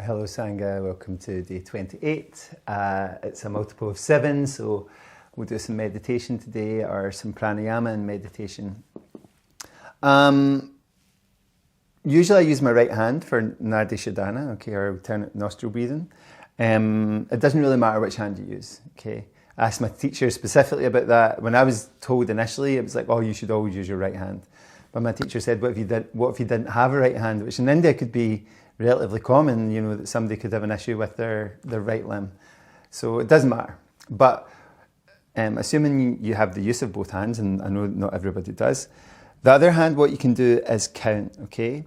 Hello Sangha, welcome to day 28. It's a multiple of 7, so we'll do some meditation today, or some pranayama and meditation. Usually I use my right hand for Nadi Shodhana, okay, or alternate nostril breathing. It doesn't really matter which hand you use, okay. I asked my teacher specifically about that. When I was told initially, it was like, oh, you should always use your right hand. But my teacher said, what if you didn't have a right hand, which in India could be relatively common, you know, that somebody could have an issue with their right limb. So it doesn't matter. But assuming you have the use of both hands, and I know not everybody does, the other hand, what you can do is count, okay?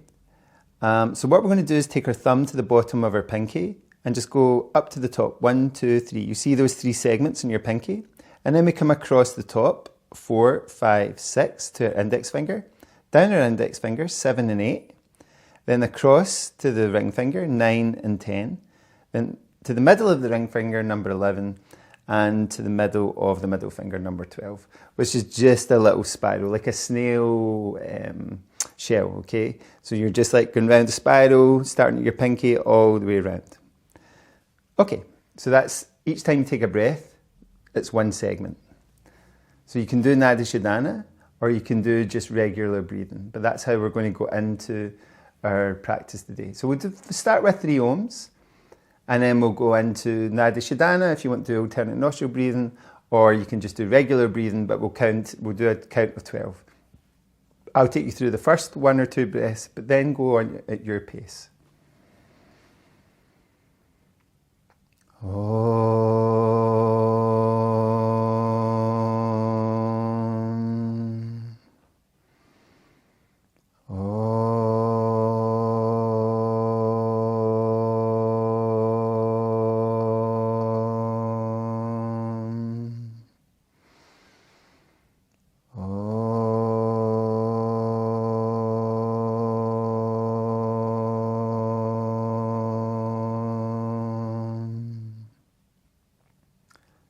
So what we're going to do is take our thumb to the bottom of our pinky and just go up to the top. 1, 2, 3. You see those 3 segments in your pinky? And then we come across the top, 4, 5, 6 to our index finger, down our index finger, 7 and 8. Then across to the ring finger, 9 and 10. Then to the middle of the ring finger, number 11. And to the middle of the middle finger, number 12. Which is just a little spiral, like a snail shell, okay? So you're just like going round the spiral, starting at your pinky all the way around. Okay, so that's, each time you take a breath, it's one segment. So you can do Nadi Shodhana, or you can do just regular breathing. But that's how we're going to go into our practice today. So we'll start with 3 ohms, and then we'll go into Nadi Shodhana if you want to do alternate nostril breathing, or you can just do regular breathing, but we'll do a count of 12. I'll take you through the first 1 or 2 breaths, but then go on at your pace.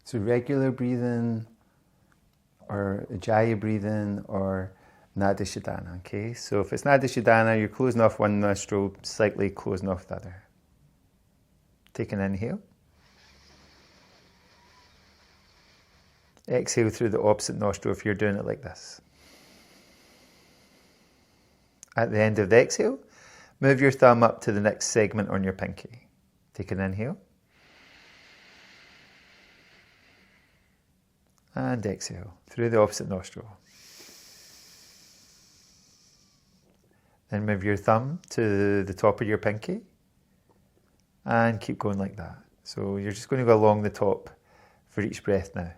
So regular breathing, or Ujjayi breathing, or Nadi Shodhana, okay? So if it's Nadi Shodhana, you're closing off one nostril, slightly closing off the other. Take an inhale. Exhale through the opposite nostril if you're doing it like this. At the end of the exhale, move your thumb up to the next segment on your pinky. Take an inhale. And exhale through the opposite nostril. Then move your thumb to the top of your pinky and keep going like that. So you're just going to go along the top for each breath now.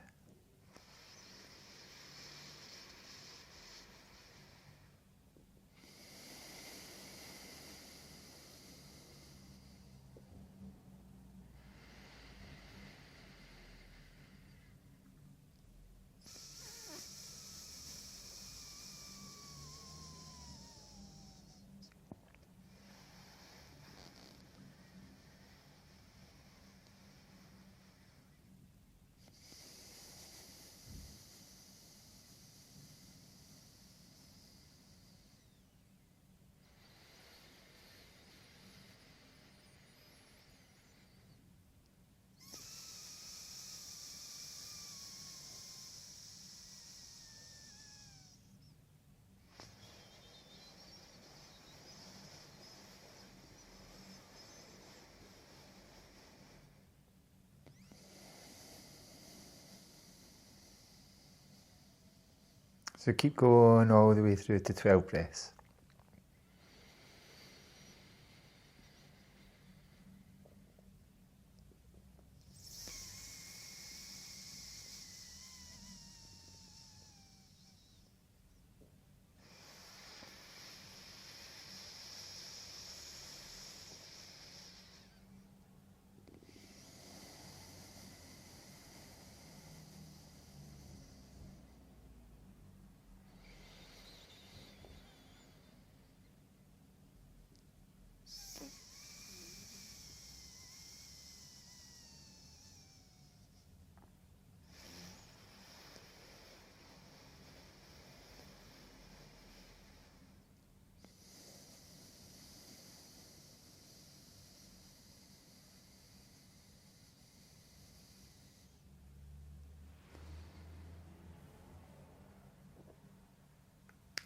So keep going all the way through to 12 breaths.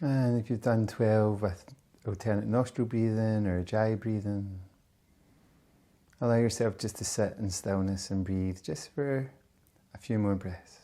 And if you've done 12 with alternate nostril breathing or Ujjayi breathing, allow yourself just to sit in stillness and breathe just for a few more breaths.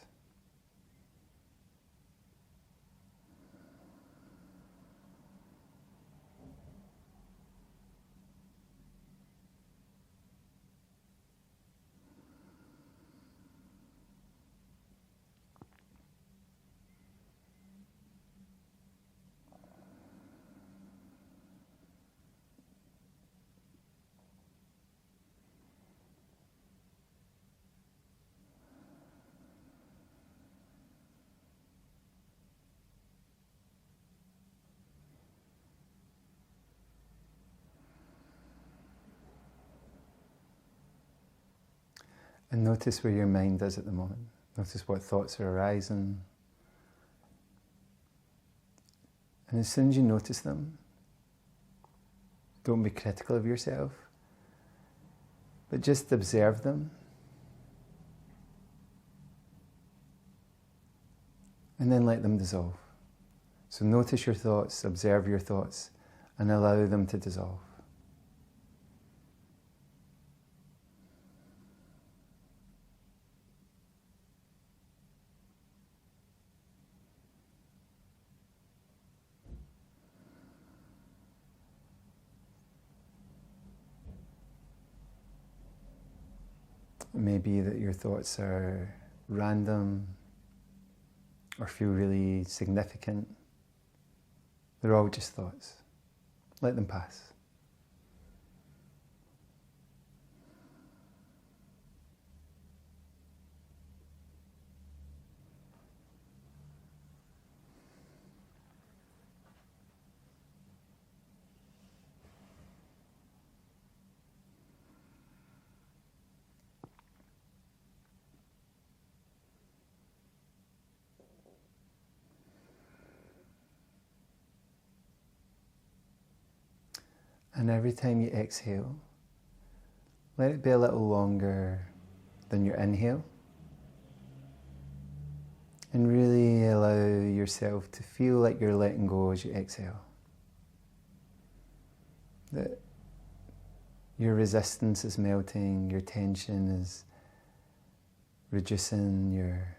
And notice where your mind is at the moment. Notice what thoughts are arising. And as soon as you notice them, don't be critical of yourself, but just observe them. And then let them dissolve. So notice your thoughts, observe your thoughts, and allow them to dissolve. It may be that your thoughts are random or feel really significant. They're all just thoughts. Let them pass. And every time you exhale, let it be a little longer than your inhale. And really allow yourself to feel like you're letting go as you exhale. That your resistance is melting, your tension is reducing, your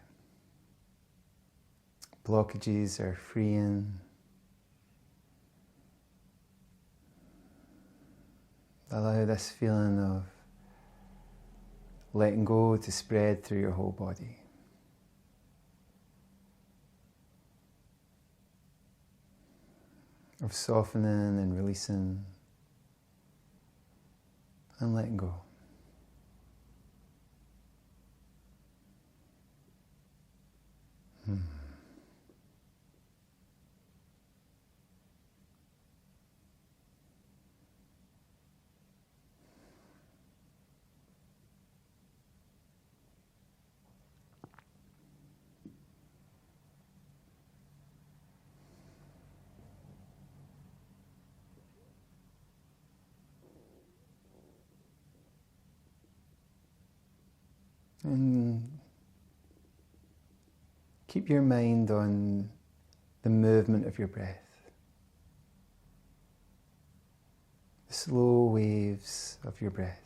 blockages are freeing. Allow this feeling of letting go to spread through your whole body. Of softening and releasing and letting go. And keep your mind on the movement of your breath. The slow waves of your breath.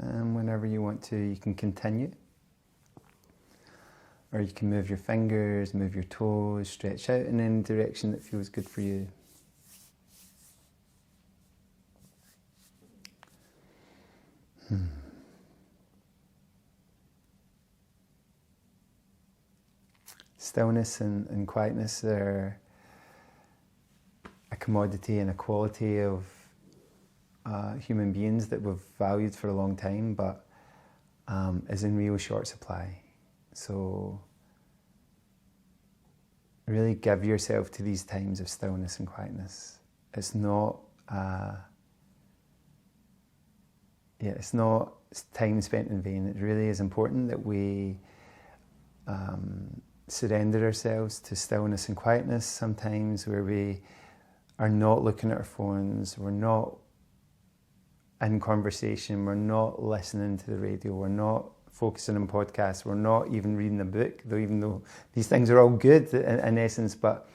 And whenever you want to, you can continue. Or you can move your fingers, move your toes, stretch out in any direction that feels good for you. Stillness and quietness are commodity and a quality of human beings that we've valued for a long time, but is in real short supply. So really give yourself to these times of stillness and quietness. It's not it's not time spent in vain. It really is important that we surrender ourselves to stillness and quietness sometimes, where we are not looking at our phones, we're not in conversation, we're not listening to the radio, we're not focusing on podcasts, we're not even reading a book, even though these things are all good in essence. But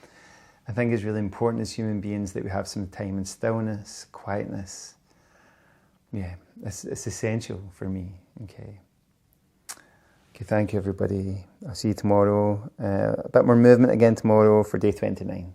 I think it's really important as human beings that we have some time in stillness, quietness. Yeah, it's essential for me. Okay, thank you everybody. I'll see you tomorrow. A bit more movement again tomorrow for day 29.